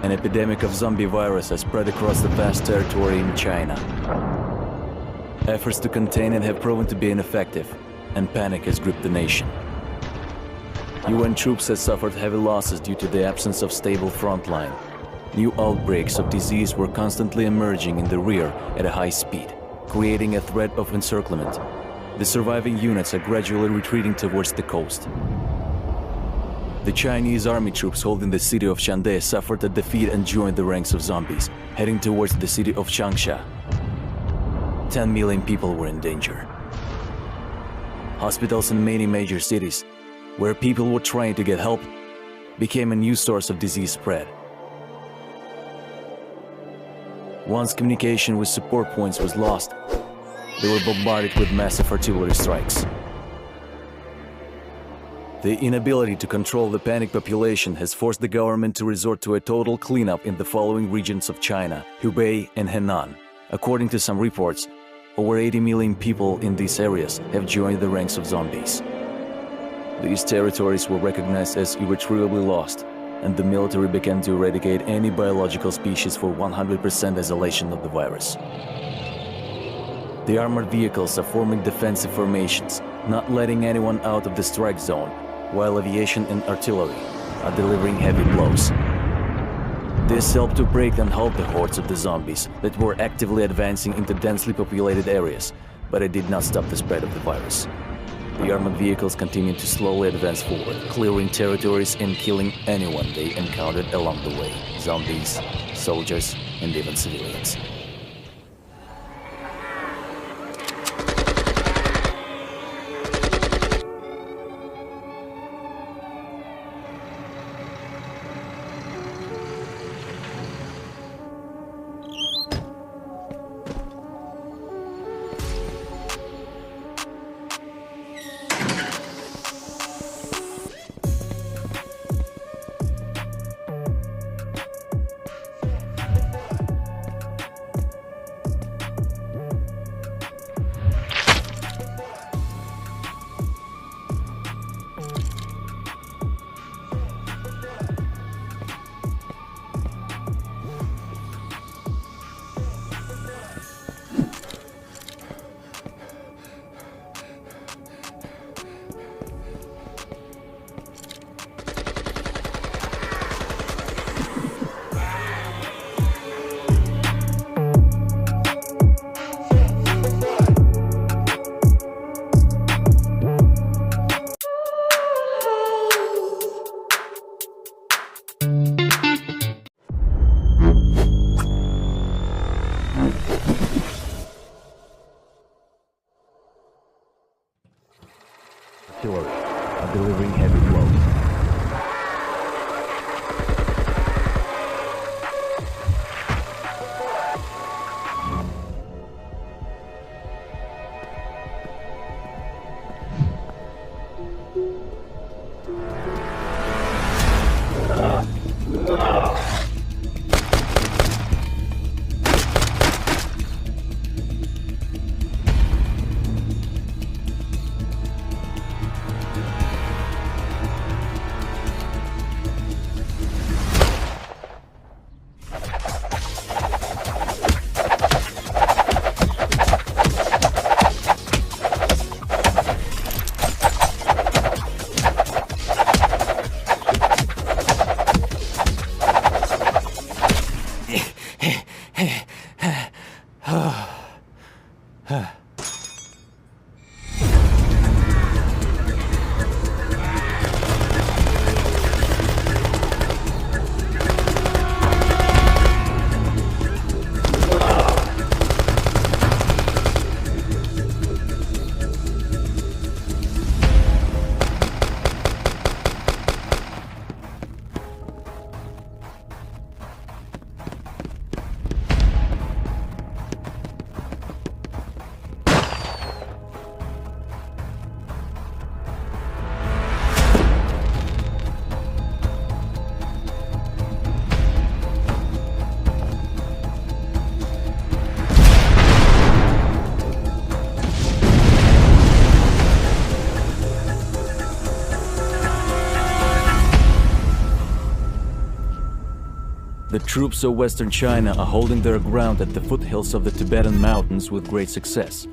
An epidemic of zombie virus has spread across the vast territory in China. Efforts to contain it have proven to be ineffective, and panic has gripped the nation. UN troops have suffered heavy losses due to the absence of stable front line. New outbreaks of disease were constantly emerging in the rear at a high speed, creating a threat of encirclement. The surviving units are gradually retreating towards the coast. The Chinese army troops holding the city of Shandai suffered a defeat and joined the ranks of zombies, heading towards the city of Changsha. 10 million people were in danger. Hospitals in many major cities, where people were trying to get help, became a new source of disease spread. Once communication with support points was lost, they were bombarded with massive artillery strikes. The inability to control the panicked population has forced the government to resort to a total cleanup in the following regions of China: Hubei and Henan. According to some reports, over 80 million people in these areas have joined the ranks of zombies. These territories were recognized as irretrievably lost, and the military began to eradicate any biological species for 100% isolation of the virus. The armored vehicles are forming defensive formations, not letting anyone out of the strike zone, while aviation and artillery are delivering heavy blows. This helped to break and halt the hordes of the zombies that were actively advancing into densely populated areas, but it did not stop the spread of the virus. The armored vehicles continued to slowly advance forward, clearing territories and killing anyone they encountered along the way: zombies, soldiers, and even civilians. Artillery are delivering heavy blows. The troops of Western China are holding their ground at the foothills of the Tibetan mountains with great success.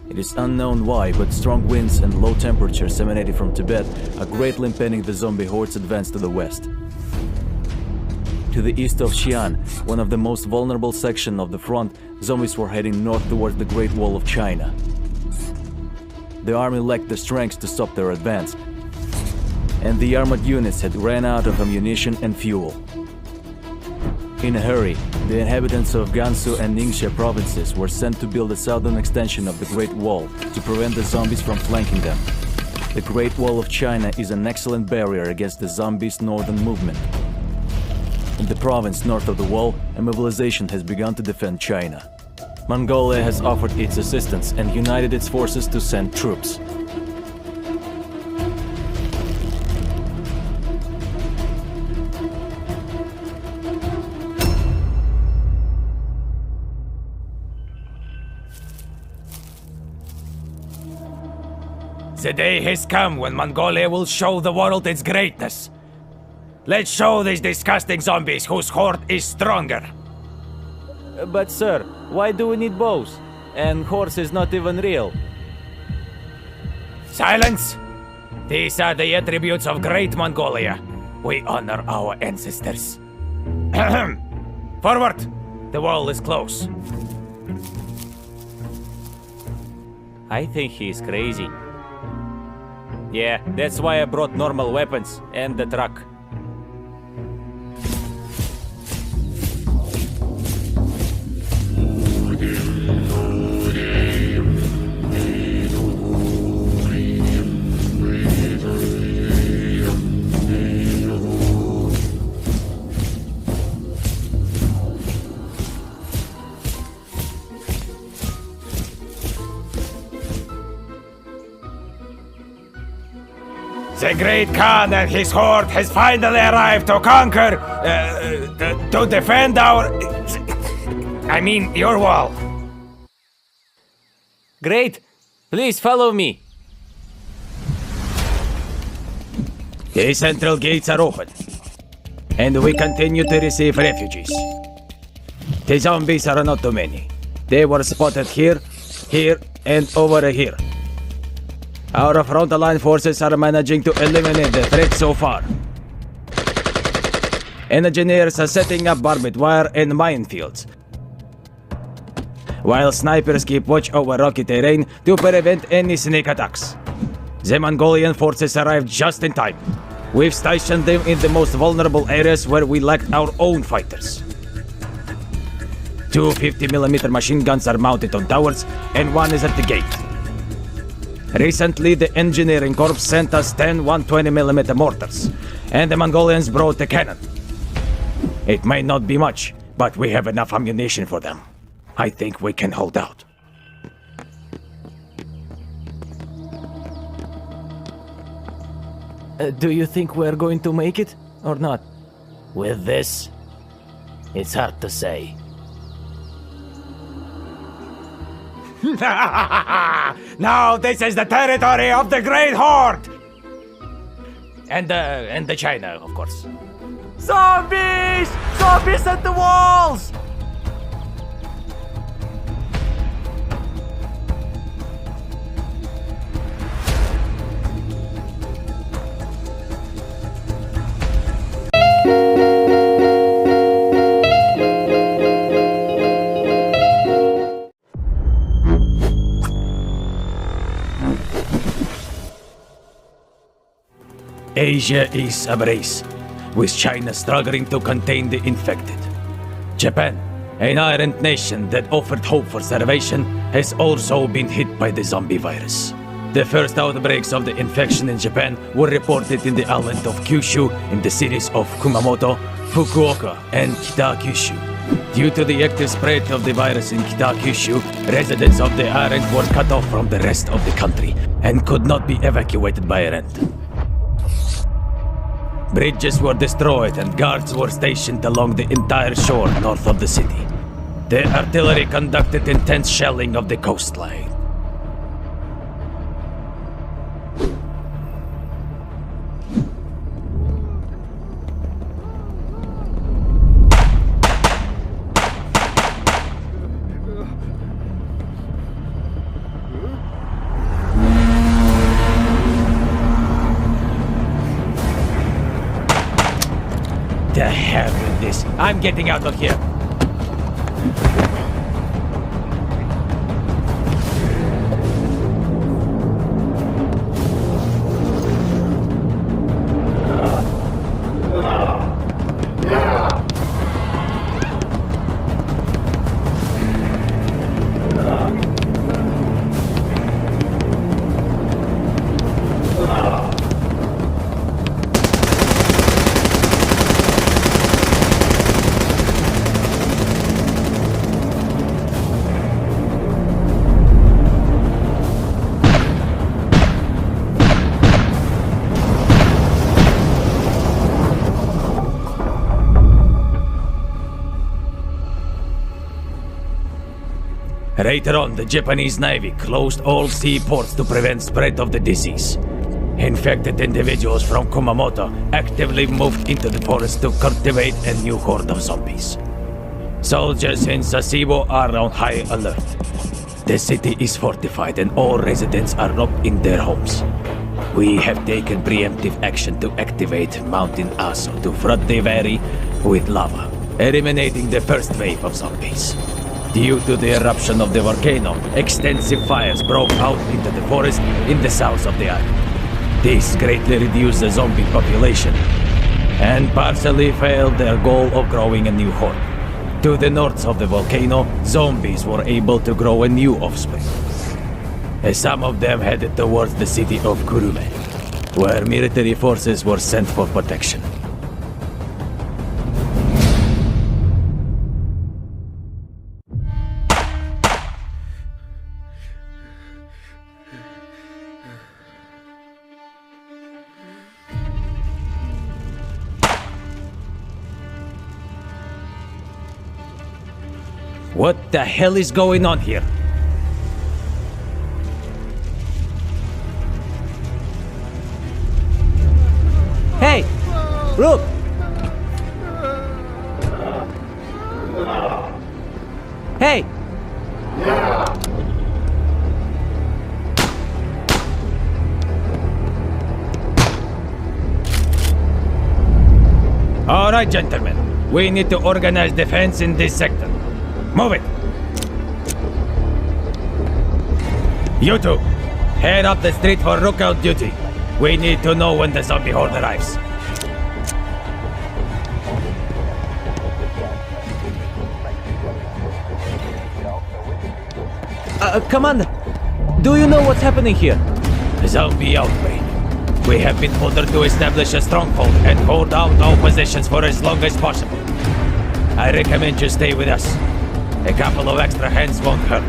It is unknown why, but strong winds and low temperatures emanating from Tibet are greatly impeding the zombie horde's advance to the west. To the east of Xi'an, one of the most vulnerable sections of the front, zombies were heading north towards the Great Wall of China. The army lacked the strength to stop their advance, and the armored units had ran out of ammunition and fuel. In a hurry, the inhabitants of Gansu and Ningxia provinces were sent to build a southern extension of the Great Wall to prevent the zombies from flanking them. The Great Wall of China is an excellent barrier against the zombies' northern movement. In the province north of the wall, a mobilization has begun to defend China. Mongolia has offered its assistance and united its forces to send troops. The day has come when Mongolia will show the world its greatness. Let's show these disgusting zombies whose horde is stronger. But sir, why do we need bows? And horse is not even real. Silence! These are the attributes of great Mongolia. We honor our ancestors. Forward! The wall is close. I think he's crazy. Yeah, that's why I brought normal weapons and the truck. The great Khan and his horde has finally arrived to conquer, to defend your wall. Great! Please follow me. The central gates are open, and we continue to receive refugees. The zombies are not too many. They were spotted here, here, and over here. Our frontline forces are managing to eliminate the threat so far. Engineers are setting up barbed wire and minefields, while snipers keep watch over rocky terrain to prevent any sneak attacks. The Mongolian forces arrived just in time. We've stationed them in the most vulnerable areas where we lacked our own fighters. 2 50mm machine guns are mounted on towers, and one is at the gate. Recently, the engineering corps sent us 10 120mm mortars, and the Mongolians brought a cannon. It may not be much, but we have enough ammunition for them. I think we can hold out. Do you think we're going to make it, or not? With this, it's hard to say. Now this is the territory of the Great Horde! And the China, of course. Zombies! Zombies at the walls! Asia is ablaze, with China struggling to contain the infected. Japan, an iron nation that offered hope for salvation, has also been hit by the zombie virus. The first outbreaks of the infection in Japan were reported in the island of Kyushu in the cities of Kumamoto, Fukuoka, and Kita-Kyushu. Due to the active spread of the virus in Kita-Kyushu, residents of the island were cut off from the rest of the country and could not be evacuated by land. Bridges were destroyed and guards were stationed along the entire shore north of the city. The artillery conducted intense shelling of the coastline. Please, I'm getting out of here. Later on, the Japanese Navy closed all seaports to prevent spread of the disease. Infected individuals from Kumamoto actively moved into the forest to cultivate a new horde of zombies. Soldiers in Sasebo are on high alert. The city is fortified and all residents are locked in their homes. We have taken preemptive action to activate Mountain Aso to flood the valley with lava, eliminating the first wave of zombies. Due to the eruption of the volcano, extensive fires broke out into the forest in the south of the island. This greatly reduced the zombie population and partially failed their goal of growing a new horde. To the north of the volcano, zombies were able to grow a new offspring. Some of them headed towards the city of Kurume, where military forces were sent for protection. What the hell is going on here? Hey! Look! Hey! All right, gentlemen. We need to organize defense in this sector. Move it! You two, head up the street for lookout duty. We need to know when the zombie horde arrives. Commander, do you know what's happening here? Zombie outbreak. We have been ordered to establish a stronghold and hold out all positions for as long as possible. I recommend you stay with us. A couple of extra hands won't hurt.